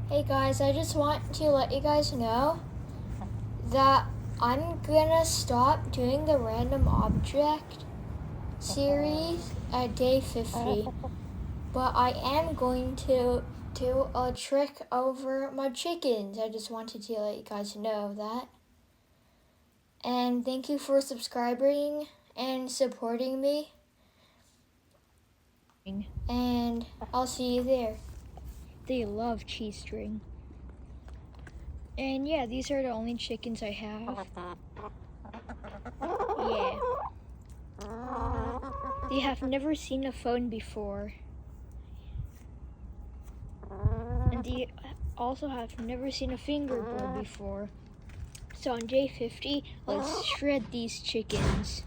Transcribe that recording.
Hey guys, I just want to let you guys know that I'm gonna stop doing the random object series at day 50, but I am going to do a trick over my chickens. I just wanted to let you guys know that. And thank you for subscribing and supporting me. And I'll see you there. They love cheese string. And yeah, these are the only chickens I have. Yeah. They have never seen a phone before. And they also have never seen a fingerboard before. So on day 50, let's shred these chickens.